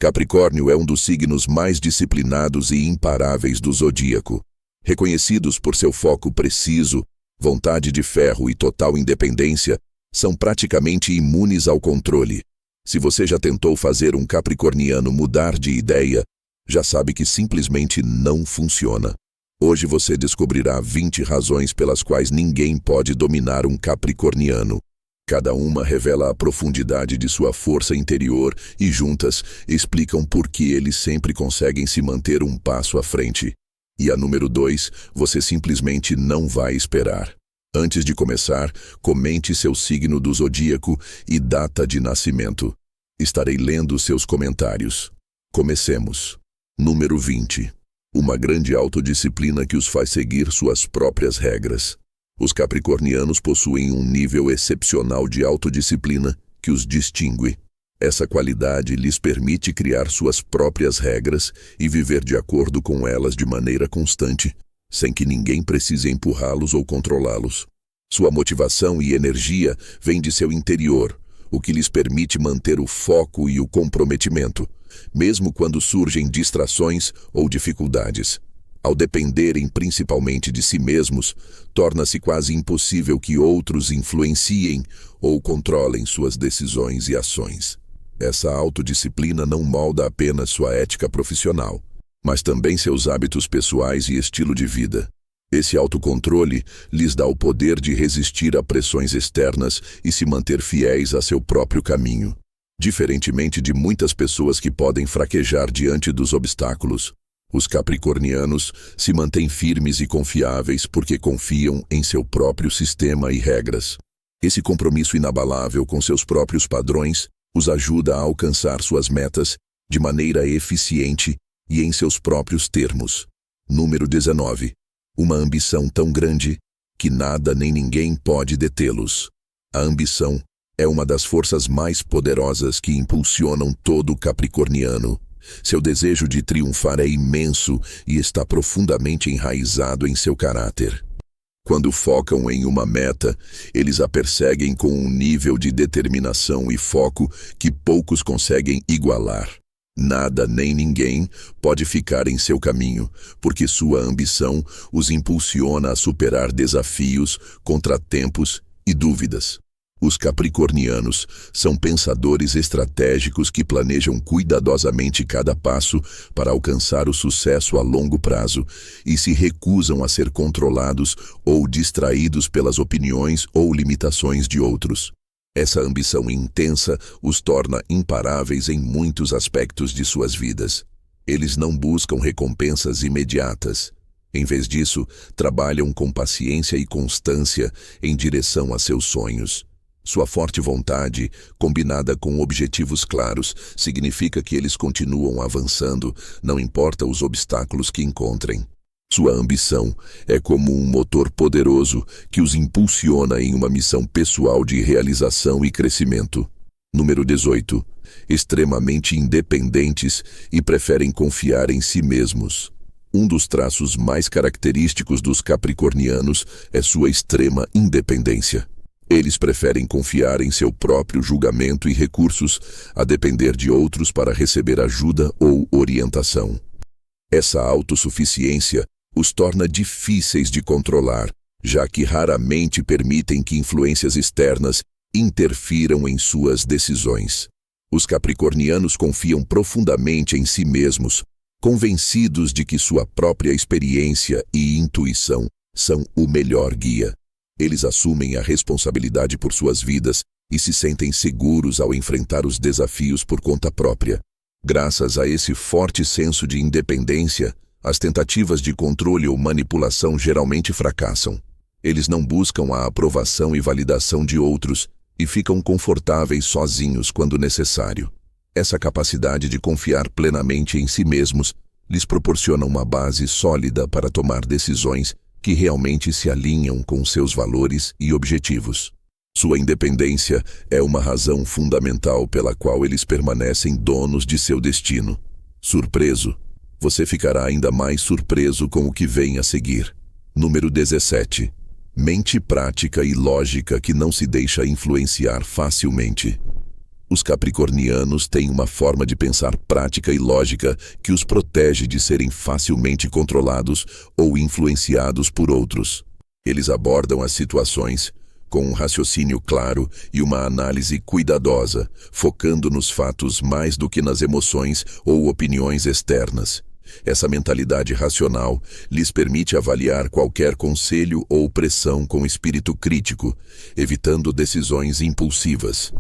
Capricórnio é um dos signos mais disciplinados e imparáveis do zodíaco. Reconhecidos por seu foco preciso, vontade de ferro e total independência, são praticamente imunes ao controle. Se você já tentou fazer um capricorniano mudar de ideia, já sabe que simplesmente não funciona. Hoje você descobrirá 20 razões pelas quais ninguém pode dominar um capricorniano. Cada uma revela a profundidade de sua força interior e juntas explicam por que eles sempre conseguem se manter um passo à frente. E a número 2, você simplesmente não vai esperar. Antes de começar, comente seu signo do zodíaco e data de nascimento. Estarei lendo seus comentários. Comecemos. Número 20. Uma grande autodisciplina que os faz seguir suas próprias regras. Os capricornianos possuem um nível excepcional de autodisciplina que os distingue. Essa qualidade lhes permite criar suas próprias regras e viver de acordo com elas de maneira constante, sem que ninguém precise empurrá-los ou controlá-los. Sua motivação e energia vêm de seu interior, o que lhes permite manter o foco e o comprometimento, mesmo quando surgem distrações ou dificuldades. Ao dependerem principalmente de si mesmos, torna-se quase impossível que outros influenciem ou controlem suas decisões e ações. Essa autodisciplina não molda apenas sua ética profissional, mas também seus hábitos pessoais e estilo de vida. Esse autocontrole lhes dá o poder de resistir a pressões externas e se manter fiéis a seu próprio caminho. Diferentemente de muitas pessoas que podem fraquejar diante dos obstáculos, os capricornianos se mantêm firmes e confiáveis porque confiam em seu próprio sistema e regras. Esse compromisso inabalável com seus próprios padrões os ajuda a alcançar suas metas de maneira eficiente e em seus próprios termos. Número 19. Uma ambição tão grande que nada nem ninguém pode detê-los. A ambição é uma das forças mais poderosas que impulsionam todo capricorniano. Seu desejo de triunfar é imenso e está profundamente enraizado em seu caráter. Quando focam em uma meta, eles a perseguem com um nível de determinação e foco que poucos conseguem igualar. Nada nem ninguém pode ficar em seu caminho, porque sua ambição os impulsiona a superar desafios, contratempos e dúvidas. Os capricornianos são pensadores estratégicos que planejam cuidadosamente cada passo para alcançar o sucesso a longo prazo e se recusam a ser controlados ou distraídos pelas opiniões ou limitações de outros. Essa ambição intensa os torna imparáveis em muitos aspectos de suas vidas. Eles não buscam recompensas imediatas. Em vez disso, trabalham com paciência e constância em direção a seus sonhos. Sua forte vontade, combinada com objetivos claros, significa que eles continuam avançando, não importa os obstáculos que encontrem. Sua ambição é como um motor poderoso que os impulsiona em uma missão pessoal de realização e crescimento. Número 18. Extremamente independentes e preferem confiar em si mesmos. Um dos traços mais característicos dos capricornianos é sua extrema independência. Eles preferem confiar em seu próprio julgamento e recursos, a depender de outros para receber ajuda ou orientação. Essa autossuficiência os torna difíceis de controlar, já que raramente permitem que influências externas interfiram em suas decisões. Os capricornianos confiam profundamente em si mesmos, convencidos de que sua própria experiência e intuição são o melhor guia. Eles assumem a responsabilidade por suas vidas e se sentem seguros ao enfrentar os desafios por conta própria. Graças a esse forte senso de independência, as tentativas de controle ou manipulação geralmente fracassam. Eles não buscam a aprovação e validação de outros e ficam confortáveis sozinhos quando necessário. Essa capacidade de confiar plenamente em si mesmos lhes proporciona uma base sólida para tomar decisões que realmente se alinham com seus valores e objetivos. Sua independência é uma razão fundamental pela qual eles permanecem donos de seu destino. Surpreso? Você ficará ainda mais surpreso com o que vem a seguir. Número 17. Mente prática e lógica que não se deixa influenciar facilmente. Os capricornianos têm uma forma de pensar prática e lógica que os protege de serem facilmente controlados ou influenciados por outros. Eles abordam as situações com um raciocínio claro e uma análise cuidadosa, focando nos fatos mais do que nas emoções ou opiniões externas. Essa mentalidade racional lhes permite avaliar qualquer conselho ou pressão com espírito crítico, evitando decisões impulsivas.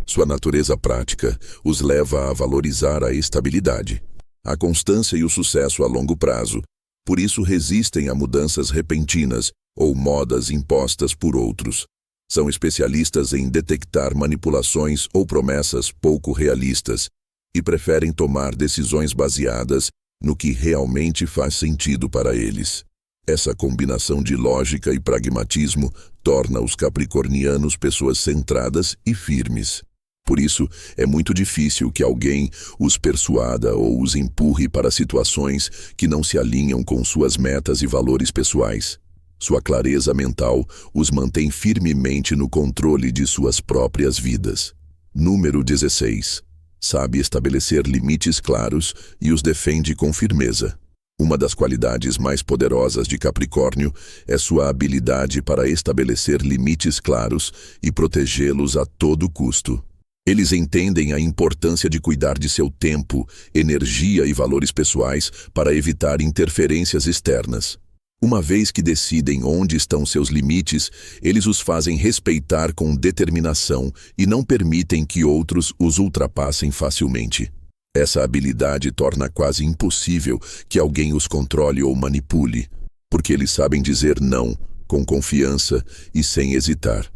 Sua natureza prática os leva a valorizar a estabilidade, a constância e o sucesso a longo prazo. Por isso resistem a mudanças repentinas ou modas impostas por outros. São especialistas em detectar manipulações ou promessas pouco realistas e preferem tomar decisões baseadas no que realmente faz sentido para eles. Essa combinação de lógica e pragmatismo torna os capricornianos pessoas centradas e firmes. Por isso, é muito difícil que alguém os persuada ou os empurre para situações que não se alinham com suas metas e valores pessoais. Sua clareza mental os mantém firmemente no controle de suas próprias vidas. Número 16. Sabe estabelecer limites claros e os defende com firmeza. Uma das qualidades mais poderosas de Capricórnio é sua habilidade para estabelecer limites claros e protegê-los a todo custo. Eles entendem a importância de cuidar de seu tempo, energia e valores pessoais para evitar interferências externas. Uma vez que decidem onde estão seus limites, eles os fazem respeitar com determinação e não permitem que outros os ultrapassem facilmente. Essa habilidade torna quase impossível que alguém os controle ou manipule, porque eles sabem dizer não, com confiança e sem hesitar.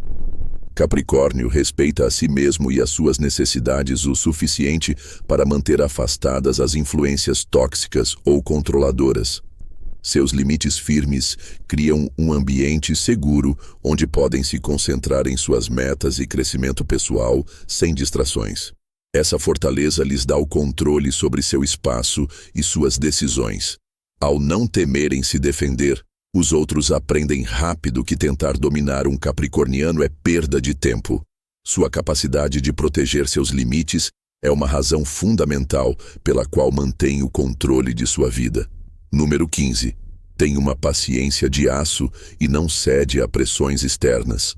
Capricórnio respeita a si mesmo e as suas necessidades o suficiente para manter afastadas as influências tóxicas ou controladoras. Seus limites firmes criam um ambiente seguro onde podem se concentrar em suas metas e crescimento pessoal sem distrações. Essa fortaleza lhes dá o controle sobre seu espaço e suas decisões. Ao não temerem se defender, os outros aprendem rápido que tentar dominar um capricorniano é perda de tempo. Sua capacidade de proteger seus limites é uma razão fundamental pela qual mantém o controle de sua vida. Número 15. Tem uma paciência de aço e não cede a pressões externas.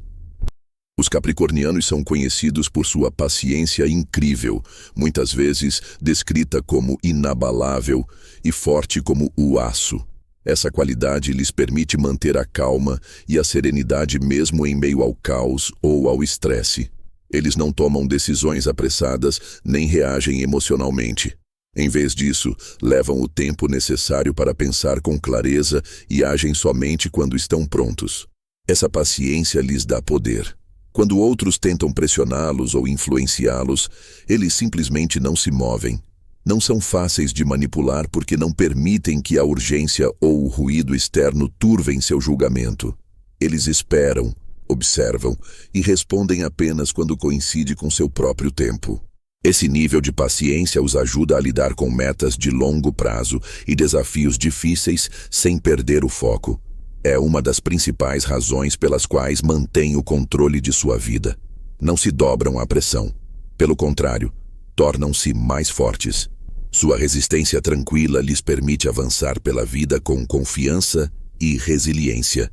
Os capricornianos são conhecidos por sua paciência incrível, muitas vezes descrita como inabalável e forte como o aço. Essa qualidade lhes permite manter a calma e a serenidade mesmo em meio ao caos ou ao estresse. Eles não tomam decisões apressadas nem reagem emocionalmente. Em vez disso, levam o tempo necessário para pensar com clareza e agem somente quando estão prontos. Essa paciência lhes dá poder. Quando outros tentam pressioná-los ou influenciá-los, eles simplesmente não se movem. Não são fáceis de manipular porque não permitem que a urgência ou o ruído externo turvem seu julgamento. Eles esperam, observam e respondem apenas quando coincide com seu próprio tempo. Esse nível de paciência os ajuda a lidar com metas de longo prazo e desafios difíceis sem perder o foco. É uma das principais razões pelas quais mantêm o controle de sua vida. Não se dobram à pressão. Pelo contrário, tornam-se mais fortes. Sua resistência tranquila lhes permite avançar pela vida com confiança e resiliência.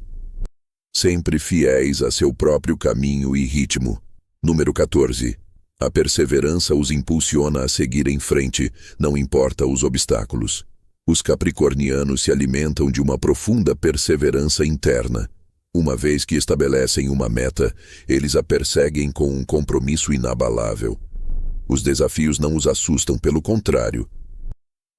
Sempre fiéis a seu próprio caminho e ritmo. Número 14. A perseverança os impulsiona a seguir em frente, não importa os obstáculos. Os capricornianos se alimentam de uma profunda perseverança interna. Uma vez que estabelecem uma meta, eles a perseguem com um compromisso inabalável. Os desafios não os assustam, pelo contrário,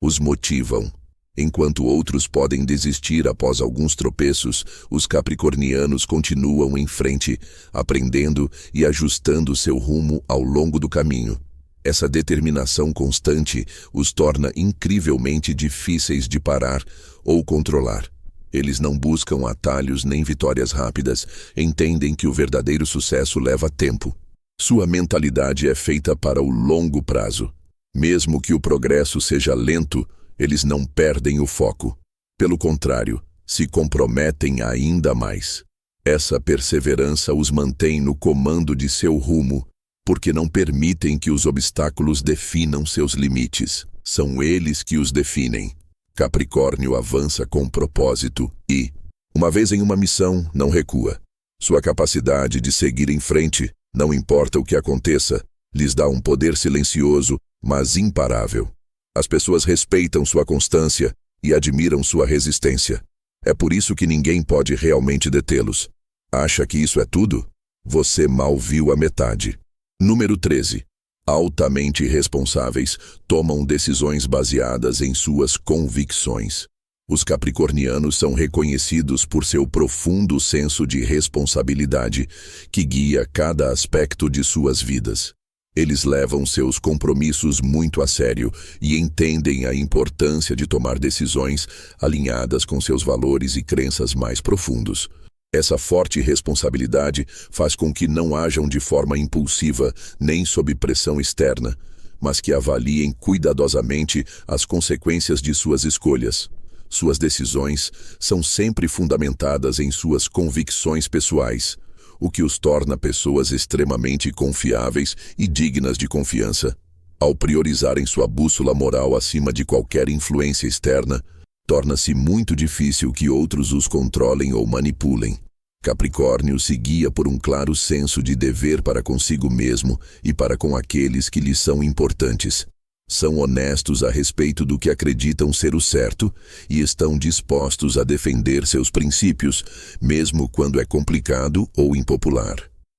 os motivam. Enquanto outros podem desistir após alguns tropeços, os capricornianos continuam em frente, aprendendo e ajustando seu rumo ao longo do caminho. Essa determinação constante os torna incrivelmente difíceis de parar ou controlar. Eles não buscam atalhos nem vitórias rápidas, entendem que o verdadeiro sucesso leva tempo. Sua mentalidade é feita para o longo prazo. Mesmo que o progresso seja lento, eles não perdem o foco. Pelo contrário, se comprometem ainda mais. Essa perseverança os mantém no comando de seu rumo, porque não permitem que os obstáculos definam seus limites. São eles que os definem. Capricórnio avança com propósito e, uma vez em uma missão, não recua. Sua capacidade de seguir em frente, não importa o que aconteça, lhes dá um poder silencioso, mas imparável. As pessoas respeitam sua constância e admiram sua resistência. É por isso que ninguém pode realmente detê-los. Acha que isso é tudo? Você mal viu a metade. Número 13. Altamente responsáveis, tomam decisões baseadas em suas convicções. Os capricornianos são reconhecidos por seu profundo senso de responsabilidade, que guia cada aspecto de suas vidas. Eles levam seus compromissos muito a sério e entendem a importância de tomar decisões alinhadas com seus valores e crenças mais profundos. Essa forte responsabilidade faz com que não ajam de forma impulsiva nem sob pressão externa, mas que avaliem cuidadosamente as consequências de suas escolhas. Suas decisões são sempre fundamentadas em suas convicções pessoais, o que os torna pessoas extremamente confiáveis e dignas de confiança. Ao priorizarem sua bússola moral acima de qualquer influência externa, torna-se muito difícil que outros os controlem ou manipulem. Capricórnio se guia por um claro senso de dever para consigo mesmo e para com aqueles que lhes são importantes. São honestos a respeito do que acreditam ser o certo e estão dispostos a defender seus princípios, mesmo quando é complicado ou impopular.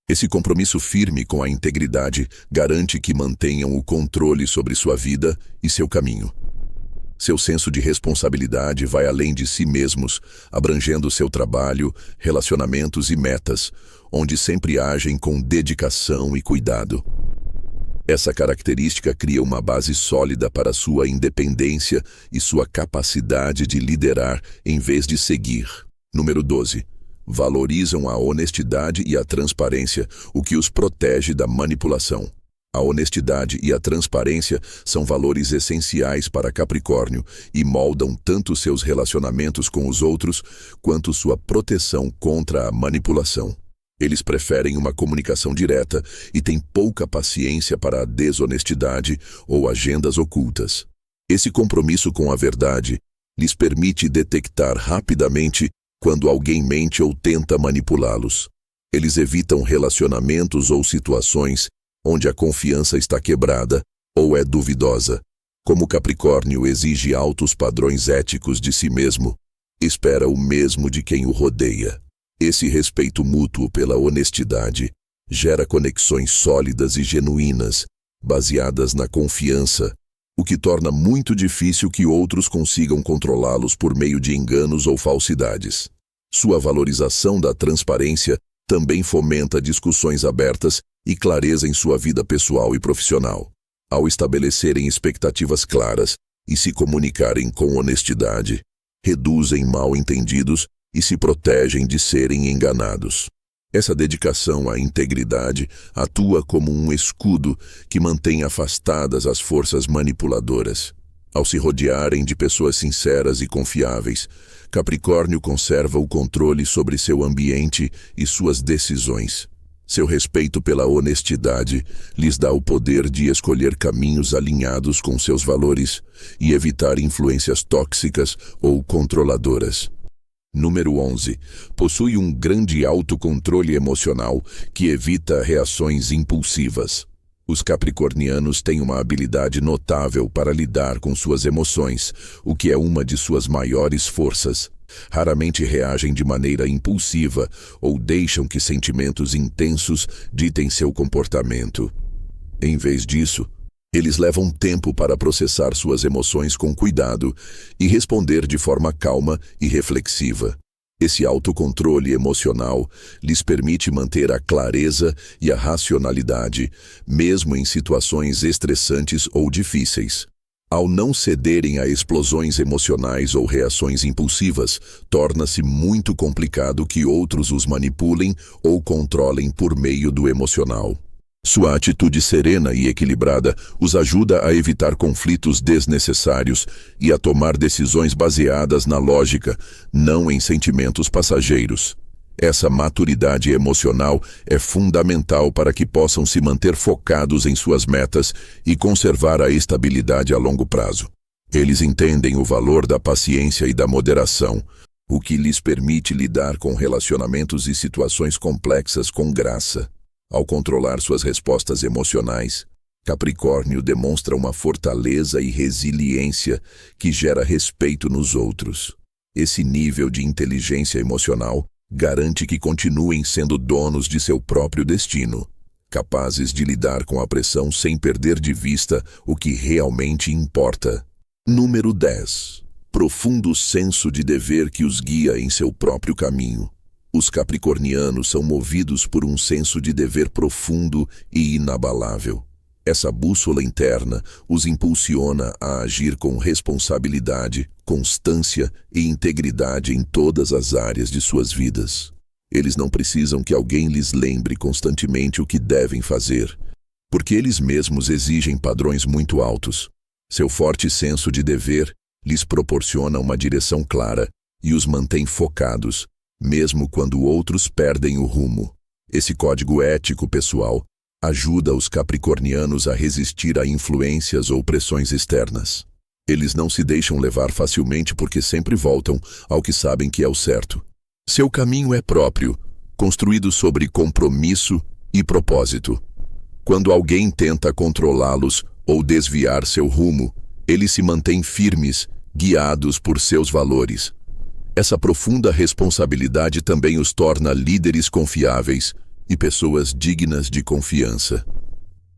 Esse compromisso firme com a integridade garante que mantenham o controle sobre sua vida e seu caminho. Seu senso de responsabilidade vai além de si mesmos, abrangendo seu trabalho, relacionamentos e metas, onde sempre agem com dedicação e cuidado. Essa característica cria uma base sólida para sua independência e sua capacidade de liderar em vez de seguir. Número 12. Valorizam a honestidade e a transparência, o que os protege da manipulação. A honestidade e a transparência são valores essenciais para Capricórnio e moldam tanto seus relacionamentos com os outros quanto sua proteção contra a manipulação. Eles preferem uma comunicação direta e têm pouca paciência para a desonestidade ou agendas ocultas. Esse compromisso com a verdade lhes permite detectar rapidamente quando alguém mente ou tenta manipulá-los. Eles evitam relacionamentos ou situações onde a confiança está quebrada ou é duvidosa. Como Capricórnio exige altos padrões éticos de si mesmo, espera o mesmo de quem o rodeia. Esse respeito mútuo pela honestidade gera conexões sólidas e genuínas, baseadas na confiança, o que torna muito difícil que outros consigam controlá-los por meio de enganos ou falsidades. Sua valorização da transparência também fomenta discussões abertas e clareza em sua vida pessoal e profissional. Ao estabelecerem expectativas claras e se comunicarem com honestidade, reduzem mal-entendidos e se protegem de serem enganados. Essa dedicação à integridade atua como um escudo que mantém afastadas as forças manipuladoras. Ao se rodearem de pessoas sinceras e confiáveis, Capricórnio conserva o controle sobre seu ambiente e suas decisões. Seu respeito pela honestidade lhes dá o poder de escolher caminhos alinhados com seus valores e evitar influências tóxicas ou controladoras. Número 11. Possui um grande autocontrole emocional que evita reações impulsivas. Os capricornianos têm uma habilidade notável para lidar com suas emoções, o que é uma de suas maiores forças. Raramente reagem de maneira impulsiva ou deixam que sentimentos intensos ditem seu comportamento. Em vez disso, eles levam tempo para processar suas emoções com cuidado e responder de forma calma e reflexiva. Esse autocontrole emocional lhes permite manter a clareza e a racionalidade, mesmo em situações estressantes ou difíceis. Ao não cederem a explosões emocionais ou reações impulsivas, torna-se muito complicado que outros os manipulem ou controlem por meio do emocional. Sua atitude serena e equilibrada os ajuda a evitar conflitos desnecessários e a tomar decisões baseadas na lógica, não em sentimentos passageiros. Essa maturidade emocional é fundamental para que possam se manter focados em suas metas e conservar a estabilidade a longo prazo. Eles entendem o valor da paciência e da moderação, o que lhes permite lidar com relacionamentos e situações complexas com graça. Ao controlar suas respostas emocionais, Capricórnio demonstra uma fortaleza e resiliência que gera respeito nos outros. Esse nível de inteligência emocional garante que continuem sendo donos de seu próprio destino, capazes de lidar com a pressão sem perder de vista o que realmente importa. Número 10. Profundo senso de dever que os guia em seu próprio caminho. Os capricornianos são movidos por um senso de dever profundo e inabalável. Essa bússola interna os impulsiona a agir com responsabilidade, constância e integridade em todas as áreas de suas vidas. Eles não precisam que alguém lhes lembre constantemente o que devem fazer, porque eles mesmos exigem padrões muito altos. Seu forte senso de dever lhes proporciona uma direção clara e os mantém focados, mesmo quando outros perdem o rumo. Esse código ético pessoal ajuda os capricornianos a resistir a influências ou pressões externas. Eles não se deixam levar facilmente porque sempre voltam ao que sabem que é o certo. Seu caminho é próprio, construído sobre compromisso e propósito. Quando alguém tenta controlá-los ou desviar seu rumo, eles se mantêm firmes, guiados por seus valores. Essa profunda responsabilidade também os torna líderes confiáveis e pessoas dignas de confiança.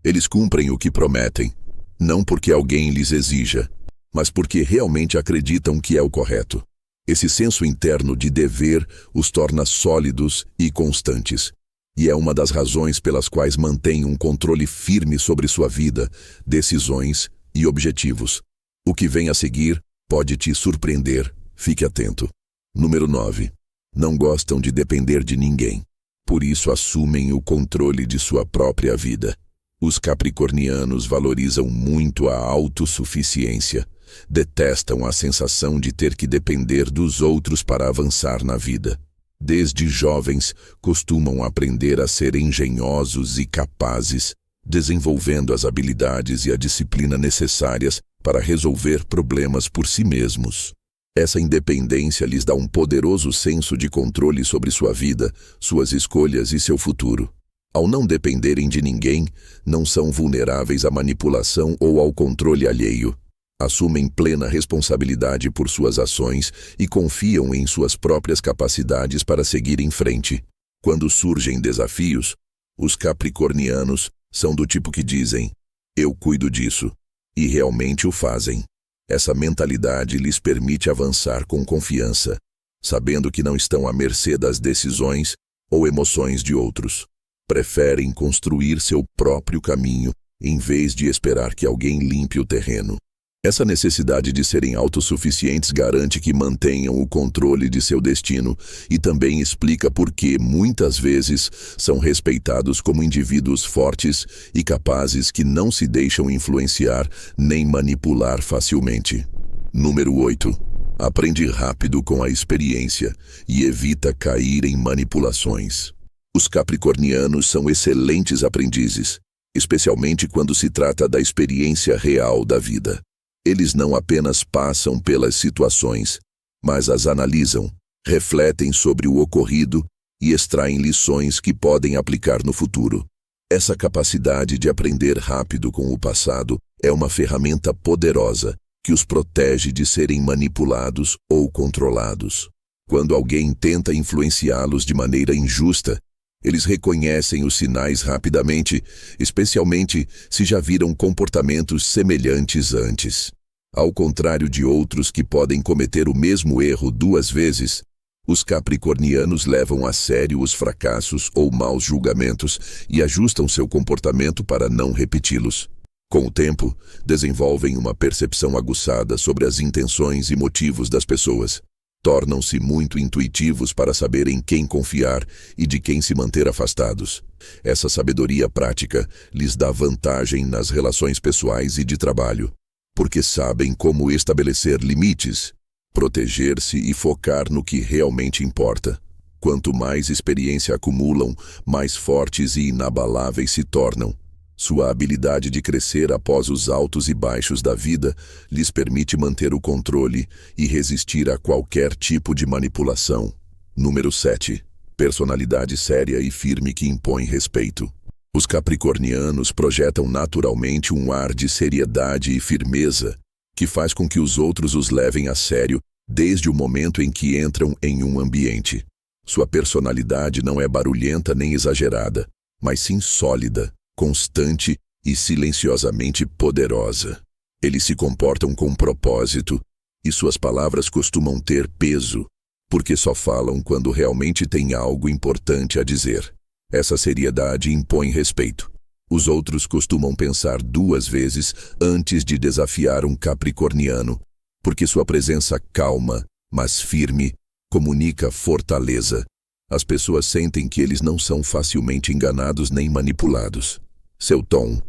Eles cumprem o que prometem, não porque alguém lhes exija, mas porque realmente acreditam que é o correto. Esse senso interno de dever os torna sólidos e constantes, e é uma das razões pelas quais mantêm um controle firme sobre sua vida, decisões e objetivos. O que vem a seguir pode te surpreender, fique atento. Número 9. Não gostam de depender de ninguém. Por isso assumem o controle de sua própria vida. Os capricornianos valorizam muito a autossuficiência. Detestam a sensação de ter que depender dos outros para avançar na vida. Desde jovens, costumam aprender a ser engenhosos e capazes, desenvolvendo as habilidades e a disciplina necessárias para resolver problemas por si mesmos. Essa independência lhes dá um poderoso senso de controle sobre sua vida, suas escolhas e seu futuro. Ao não dependerem de ninguém, não são vulneráveis à manipulação ou ao controle alheio. Assumem plena responsabilidade por suas ações e confiam em suas próprias capacidades para seguir em frente. Quando surgem desafios, os capricornianos são do tipo que dizem, "Eu cuido disso", e realmente o fazem. Essa mentalidade lhes permite avançar com confiança, sabendo que não estão à mercê das decisões ou emoções de outros. Preferem construir seu próprio caminho, em vez de esperar que alguém limpe o terreno. Essa necessidade de serem autossuficientes garante que mantenham o controle de seu destino e também explica por que, muitas vezes, são respeitados como indivíduos fortes e capazes que não se deixam influenciar nem manipular facilmente. Número 8. Aprende rápido com a experiência e evita cair em manipulações. Os capricornianos são excelentes aprendizes, especialmente quando se trata da experiência real da vida. Eles não apenas passam pelas situações, mas as analisam, refletem sobre o ocorrido e extraem lições que podem aplicar no futuro. Essa capacidade de aprender rápido com o passado é uma ferramenta poderosa que os protege de serem manipulados ou controlados. Quando alguém tenta influenciá-los de maneira injusta, eles reconhecem os sinais rapidamente, especialmente se já viram comportamentos semelhantes antes. Ao contrário de outros que podem cometer o mesmo erro 2 vezes, os capricornianos levam a sério os fracassos ou maus julgamentos e ajustam seu comportamento para não repeti-los. Com o tempo, desenvolvem uma percepção aguçada sobre as intenções e motivos das pessoas. Tornam-se muito intuitivos para saber em quem confiar e de quem se manter afastados. Essa sabedoria prática lhes dá vantagem nas relações pessoais e de trabalho, porque sabem como estabelecer limites, proteger-se e focar no que realmente importa. Quanto mais experiência acumulam, mais fortes e inabaláveis se tornam. Sua habilidade de crescer após os altos e baixos da vida lhes permite manter o controle e resistir a qualquer tipo de manipulação. Número 7. Personalidade séria e firme que impõe respeito. Os capricornianos projetam naturalmente um ar de seriedade e firmeza que faz com que os outros os levem a sério desde o momento em que entram em um ambiente. Sua personalidade não é barulhenta nem exagerada, mas sim sólida, constante e silenciosamente poderosa. Eles se comportam com propósito e suas palavras costumam ter peso, porque só falam quando realmente têm algo importante a dizer. Essa seriedade impõe respeito. Os outros costumam pensar 2 vezes antes de desafiar um capricorniano, porque sua presença calma, mas firme, comunica fortaleza. As pessoas sentem que eles não são facilmente enganados nem manipulados. Seu tom,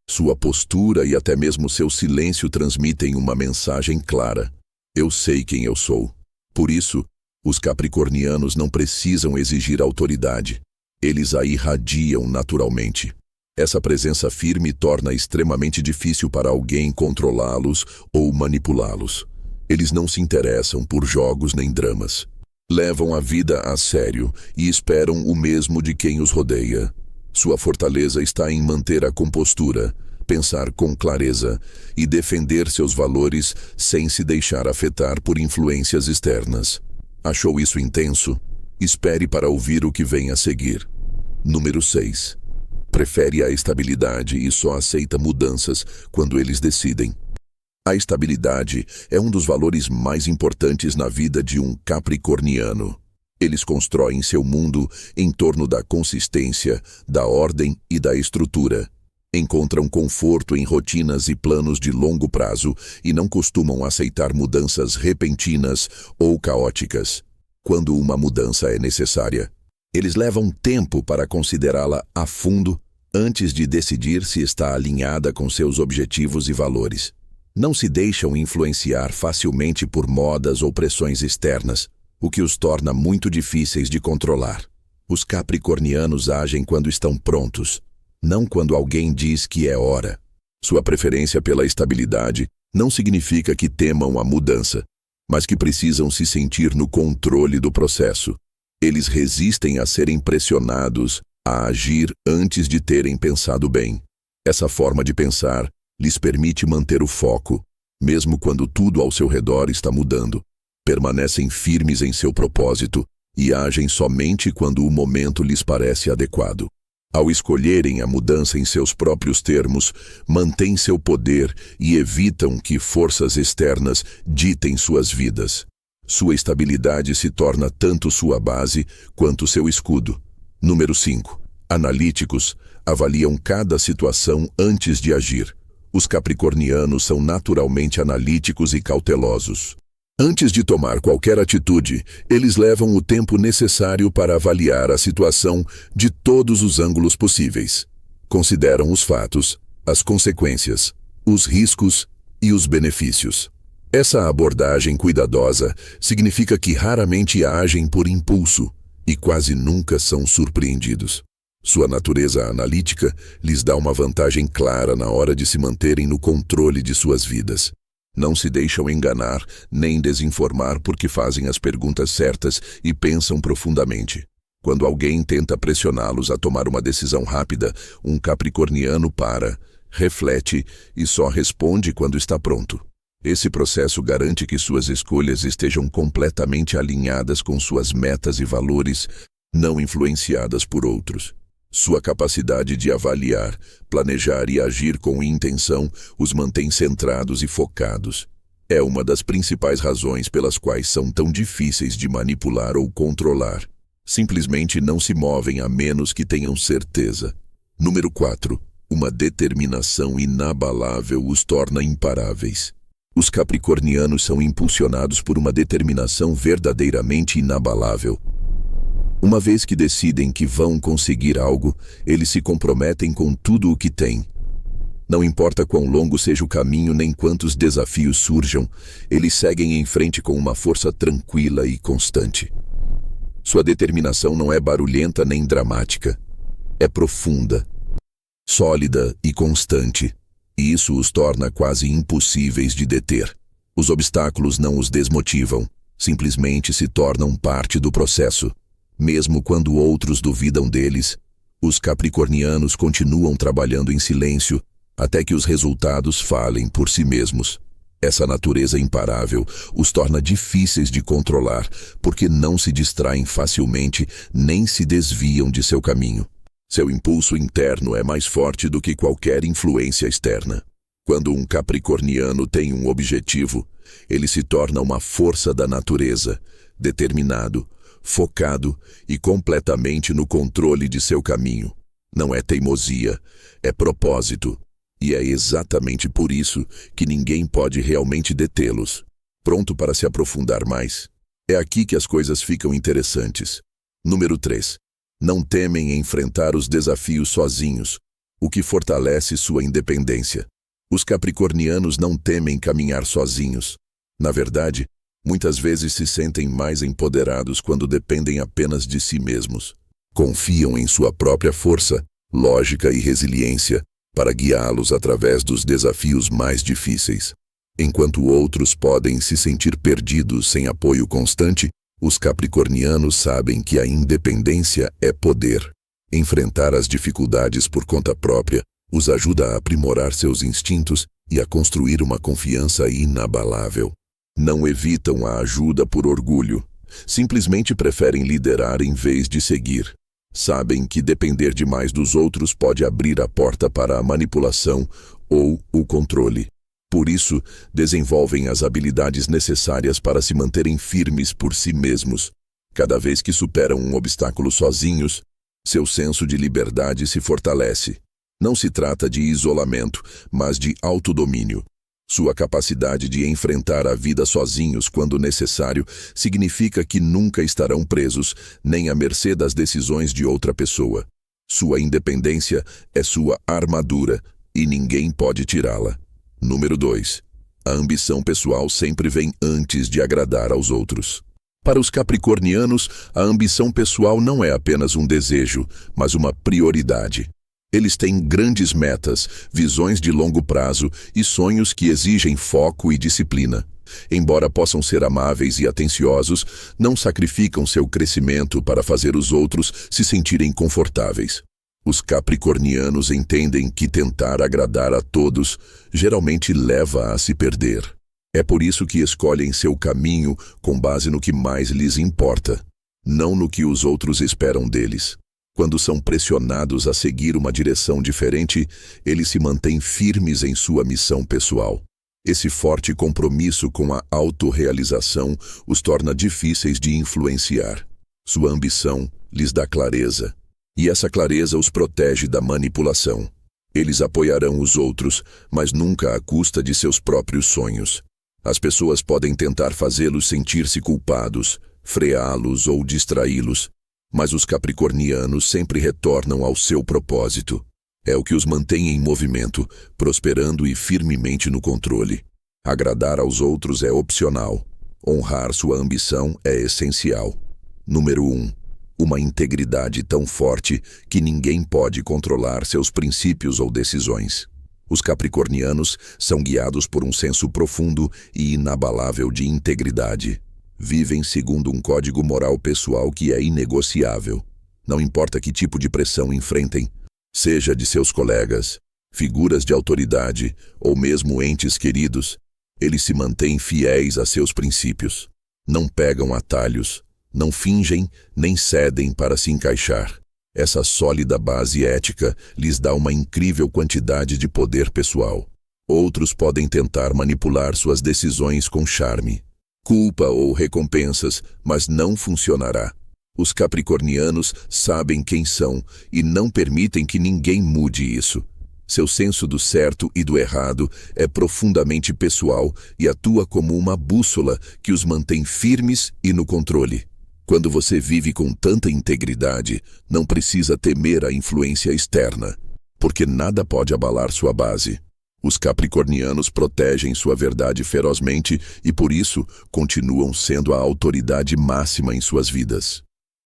sua postura e até mesmo seu silêncio transmitem uma mensagem clara. Eu sei quem eu sou. Por isso, os capricornianos não precisam exigir autoridade. Eles a irradiam naturalmente. Essa presença firme torna extremamente difícil para alguém controlá-los ou manipulá-los. Eles não se interessam por jogos nem dramas. Levam a vida a sério e esperam o mesmo de quem os rodeia. Sua fortaleza está em manter a compostura, pensar com clareza e defender seus valores sem se deixar afetar por influências externas. Achou isso intenso? Espere para ouvir o que vem a seguir. Número 6. Prefere a estabilidade e só aceita mudanças quando eles decidem. A estabilidade é um dos valores mais importantes na vida de um capricorniano. Eles constroem seu mundo em torno da consistência, da ordem e da estrutura. Encontram conforto em rotinas e planos de longo prazo e não costumam aceitar mudanças repentinas ou caóticas. Quando uma mudança é necessária, eles levam tempo para considerá-la a fundo antes de decidir se está alinhada com seus objetivos e valores. Não se deixam influenciar facilmente por modas ou pressões externas, o que os torna muito difíceis de controlar. Os capricornianos agem quando estão prontos, não quando alguém diz que é hora. Sua preferência pela estabilidade não significa que temam a mudança, mas que precisam se sentir no controle do processo. Eles resistem a serem pressionados a agir antes de terem pensado bem. Essa forma de pensar lhes permite manter o foco, mesmo quando tudo ao seu redor está mudando. Permanecem firmes em seu propósito e agem somente quando o momento lhes parece adequado. Ao escolherem a mudança em seus próprios termos, mantêm seu poder e evitam que forças externas ditem suas vidas. Sua estabilidade se torna tanto sua base quanto seu escudo. Número 5. Analíticos avaliam cada situação antes de agir. Os capricornianos são naturalmente analíticos e cautelosos. Antes de tomar qualquer atitude, eles levam o tempo necessário para avaliar a situação de todos os ângulos possíveis. Consideram os fatos, as consequências, os riscos e os benefícios. Essa abordagem cuidadosa significa que raramente agem por impulso e quase nunca são surpreendidos. Sua natureza analítica lhes dá uma vantagem clara na hora de se manterem no controle de suas vidas. Não se deixam enganar nem desinformar porque fazem as perguntas certas e pensam profundamente. Quando alguém tenta pressioná-los a tomar uma decisão rápida, um capricorniano para, reflete e só responde quando está pronto. Esse processo garante que suas escolhas estejam completamente alinhadas com suas metas e valores, não influenciadas por outros. Sua capacidade de avaliar, planejar e agir com intenção os mantém centrados e focados. É uma das principais razões pelas quais são tão difíceis de manipular ou controlar. Simplesmente não se movem a menos que tenham certeza. Número 4. Uma determinação inabalável os torna imparáveis. Os capricornianos são impulsionados por uma determinação verdadeiramente inabalável. Uma vez que decidem que vão conseguir algo, eles se comprometem com tudo o que têm. Não importa quão longo seja o caminho nem quantos desafios surjam, eles seguem em frente com uma força tranquila e constante. Sua determinação não é barulhenta nem dramática. É profunda, sólida e constante, e isso os torna quase impossíveis de deter. Os obstáculos não os desmotivam, simplesmente se tornam parte do processo. Mesmo quando outros duvidam deles, os capricornianos continuam trabalhando em silêncio até que os resultados falem por si mesmos. Essa natureza imparável os torna difíceis de controlar, porque não se distraem facilmente nem se desviam de seu caminho. Seu impulso interno é mais forte do que qualquer influência externa. Quando um capricorniano tem um objetivo, ele se torna uma força da natureza, determinado, focado e completamente no controle de seu caminho. Não é teimosia, é propósito. E é exatamente por isso que ninguém pode realmente detê-los. Pronto para se aprofundar mais? É aqui que as coisas ficam interessantes. Número 3. Não temem enfrentar os desafios sozinhos, o que fortalece sua independência. Os capricornianos não temem caminhar sozinhos. Na verdade, muitas vezes se sentem mais empoderados quando dependem apenas de si mesmos. Confiam em sua própria força, lógica e resiliência para guiá-los através dos desafios mais difíceis. Enquanto outros podem se sentir perdidos sem apoio constante, os capricornianos sabem que a independência é poder. Enfrentar as dificuldades por conta própria os ajuda a aprimorar seus instintos e a construir uma confiança inabalável. Não evitam a ajuda por orgulho. Simplesmente preferem liderar em vez de seguir. Sabem que depender demais dos outros pode abrir a porta para a manipulação ou o controle. Por isso, desenvolvem as habilidades necessárias para se manterem firmes por si mesmos. Cada vez que superam um obstáculo sozinhos, seu senso de liberdade se fortalece. Não se trata de isolamento, mas de autodomínio. Sua capacidade de enfrentar a vida sozinhos quando necessário significa que nunca estarão presos, nem à mercê das decisões de outra pessoa. Sua independência é sua armadura e ninguém pode tirá-la. Número 2. A ambição pessoal sempre vem antes de agradar aos outros. Para os capricornianos, a ambição pessoal não é apenas um desejo, mas uma prioridade. Eles têm grandes metas, visões de longo prazo e sonhos que exigem foco e disciplina. Embora possam ser amáveis e atenciosos, não sacrificam seu crescimento para fazer os outros se sentirem confortáveis. Os capricornianos entendem que tentar agradar a todos geralmente leva a se perder. É por isso que escolhem seu caminho com base no que mais lhes importa, não no que os outros esperam deles. Quando são pressionados a seguir uma direção diferente, eles se mantêm firmes em sua missão pessoal. Esse forte compromisso com a autorrealização os torna difíceis de influenciar. Sua ambição lhes dá clareza, e essa clareza os protege da manipulação. Eles apoiarão os outros, mas nunca à custa de seus próprios sonhos. As pessoas podem tentar fazê-los sentir-se culpados, freá-los ou distraí-los, mas os capricornianos sempre retornam ao seu propósito. É o que os mantém em movimento, prosperando e firmemente no controle. Agradar aos outros é opcional. Honrar sua ambição é essencial. Número 1. Uma integridade tão forte que ninguém pode controlar seus princípios ou decisões. Os capricornianos são guiados por um senso profundo e inabalável de integridade. Vivem segundo um código moral pessoal que é inegociável. Não importa que tipo de pressão enfrentem, seja de seus colegas, figuras de autoridade ou mesmo entes queridos, eles se mantêm fiéis a seus princípios. Não pegam atalhos, não fingem nem cedem para se encaixar. Essa sólida base ética lhes dá uma incrível quantidade de poder pessoal. Outros podem tentar manipular suas decisões com charme, culpa ou recompensas, mas não funcionará. Os capricornianos sabem quem são e não permitem que ninguém mude isso. Seu senso do certo e do errado é profundamente pessoal e atua como uma bússola que os mantém firmes e no controle. Quando você vive com tanta integridade, não precisa temer a influência externa, porque nada pode abalar sua base. Os capricornianos protegem sua verdade ferozmente e, por isso, continuam sendo a autoridade máxima em suas vidas.